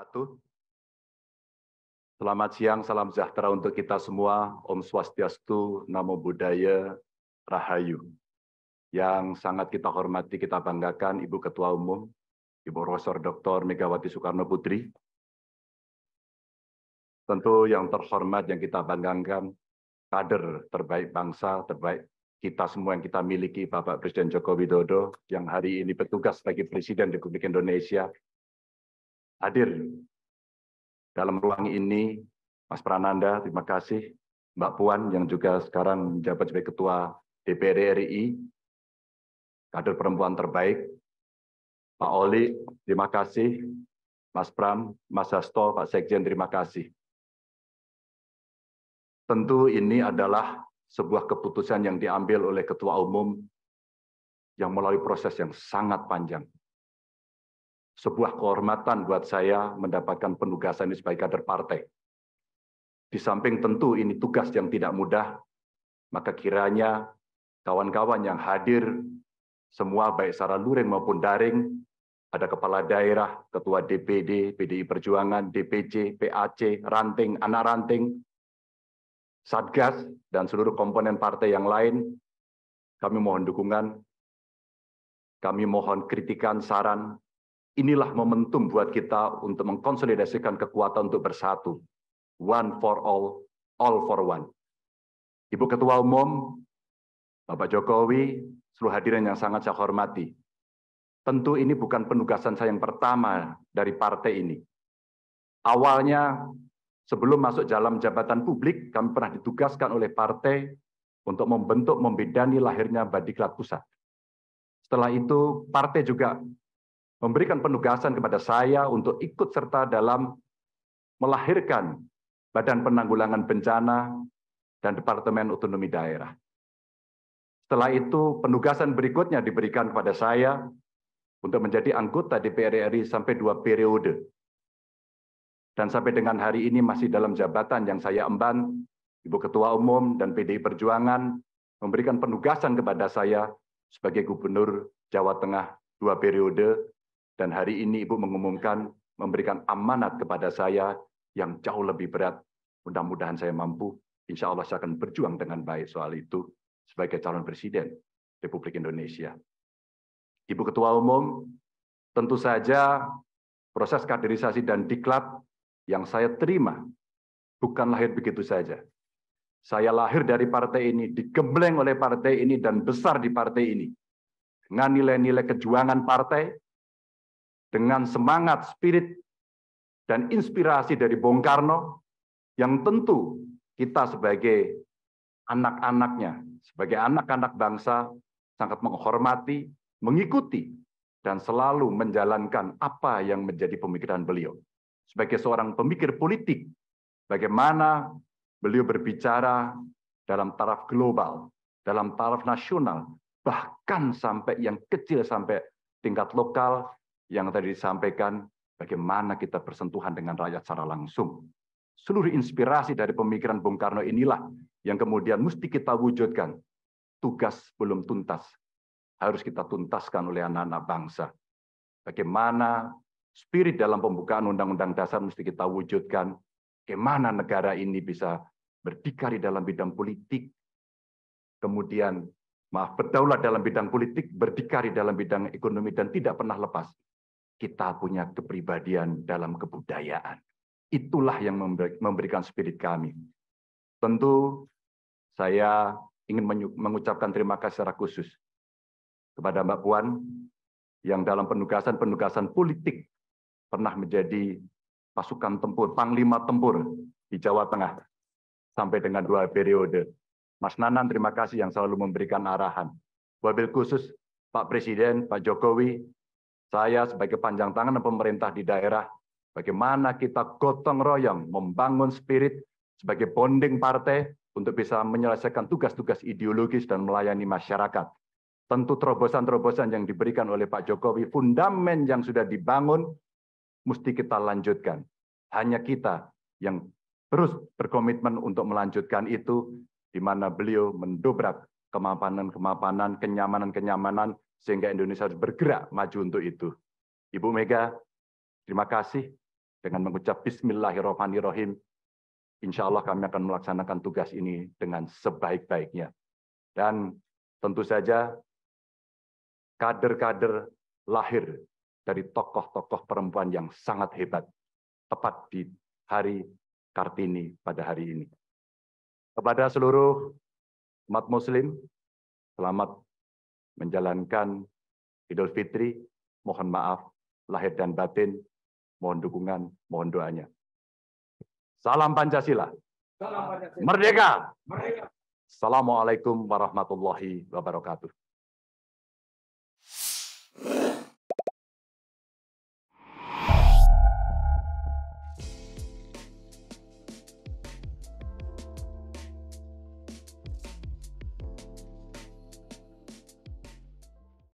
wabarakatuh. Selamat siang, salam sejahtera untuk kita semua. Om Swastiastu, Namo Buddhaya, Rahayu. Yang sangat kita hormati, kita banggakan Ibu Ketua Umum, Ibu Profesor Dr. Megawati Soekarno Putri. Tentu yang terhormat yang kita banggakan, kader terbaik bangsa, terbaik kita semua yang kita miliki, Bapak Presiden Joko Widodo, yang hari ini bertugas sebagai Presiden Republik Indonesia, hadir dalam ruang ini. Mas Prananda, terima kasih. Mbak Puan yang juga sekarang menjabat sebagai Ketua DPR RI, kader perempuan terbaik. Pak Oli, terima kasih. Mas Pram, Mas Hasto, Pak Sekjen, terima kasih. Tentu ini adalah sebuah keputusan yang diambil oleh Ketua Umum yang melalui proses yang sangat panjang. Sebuah kehormatan buat saya mendapatkan penugasan ini sebagai kader partai. Di samping tentu ini tugas yang tidak mudah, maka kiranya kawan-kawan yang hadir, semua baik secara luring maupun daring, ada kepala daerah, ketua DPD, PDI Perjuangan, DPC, PAC, ranting, anak ranting, Satgas, dan seluruh komponen partai yang lain, kami mohon dukungan, kami mohon kritikan, saran. Inilah momentum buat kita untuk mengkonsolidasikan kekuatan untuk bersatu. One for all for one. Ibu Ketua Umum, Bapak Jokowi, seluruh hadirin yang sangat saya hormati. Tentu ini bukan penugasan saya yang pertama dari partai ini. Awalnya, sebelum masuk dalam jabatan publik, kami pernah ditugaskan oleh partai untuk membentuk, membidani lahirnya Badiklat Pusat. Setelah itu, partai juga memberikan penugasan kepada saya untuk ikut serta dalam melahirkan Badan Penanggulangan Bencana dan Departemen Otonomi Daerah. Setelah itu, penugasan berikutnya diberikan kepada saya untuk menjadi anggota DPR RI sampai 2 periode. Dan sampai dengan hari ini masih dalam jabatan yang saya emban, Ibu Ketua Umum dan PDI Perjuangan memberikan penugasan kepada saya sebagai Gubernur Jawa Tengah 2 periode, dan hari ini Ibu mengumumkan memberikan amanat kepada saya yang jauh lebih berat. Mudah-mudahan saya mampu. Insya Allah saya akan berjuang dengan baik soal itu sebagai calon Presiden Republik Indonesia. Ibu Ketua Umum, tentu saja proses kaderisasi dan diklat yang saya terima bukan lahir begitu saja. Saya lahir dari partai ini, digembleng oleh partai ini, dan besar di partai ini. Dengan nilai-nilai kejuangan partai, dengan semangat, spirit, dan inspirasi dari Bung Karno, yang tentu kita sebagai anak-anaknya, sebagai anak-anak bangsa, sangat menghormati, mengikuti, dan selalu menjalankan apa yang menjadi pemikiran beliau. Sebagai seorang pemikir politik, bagaimana beliau berbicara dalam taraf global, dalam taraf nasional, bahkan sampai yang kecil, sampai tingkat lokal, yang tadi disampaikan, bagaimana kita bersentuhan dengan rakyat secara langsung. Seluruh inspirasi dari pemikiran Bung Karno inilah yang kemudian mesti kita wujudkan. Tugas belum tuntas, harus kita tuntaskan oleh anak-anak bangsa. Bagaimana spirit dalam pembukaan Undang-Undang Dasar mesti kita wujudkan. Bagaimana negara ini bisa berdikari dalam bidang politik, kemudian berdaulat dalam bidang politik, berdikari dalam bidang ekonomi, dan tidak pernah lepas. Kita punya kepribadian dalam kebudayaan. Itulah yang memberikan spirit kami. Tentu saya ingin mengucapkan terima kasih secara khusus kepada Mbak Puan yang dalam penugasan-penugasan politik pernah menjadi pasukan tempur, panglima tempur di Jawa Tengah sampai dengan 2 periode. Mas Nanan, terima kasih yang selalu memberikan arahan. Wabil khusus Pak Presiden, Pak Jokowi, saya sebagai panjang tangan pemerintah di daerah, bagaimana kita gotong royong membangun spirit sebagai bonding partai untuk bisa menyelesaikan tugas-tugas ideologis dan melayani masyarakat. Tentu terobosan-terobosan yang diberikan oleh Pak Jokowi, fundamen yang sudah dibangun, mesti kita lanjutkan. Hanya kita yang terus berkomitmen untuk melanjutkan itu, di mana beliau mendobrak kemapanan-kemapanan, kenyamanan-kenyamanan, sehingga Indonesia harus bergerak maju untuk itu. Ibu Mega, terima kasih. dengan mengucap Bismillahirrahmanirrahim, insya Allah kami akan melaksanakan tugas ini dengan sebaik-baiknya. Dan tentu saja kader-kader lahir dari tokoh-tokoh perempuan yang sangat hebat, tepat di Hari Kartini pada hari ini. Kepada seluruh umat Muslim, selamat menjalankan Idul Fitri. Mohon maaf lahir dan batin, mohon dukungan, mohon doanya. Salam Pancasila. Salam Pancasila. Merdeka. Merdeka. Assalamualaikum warahmatullahi wabarakatuh.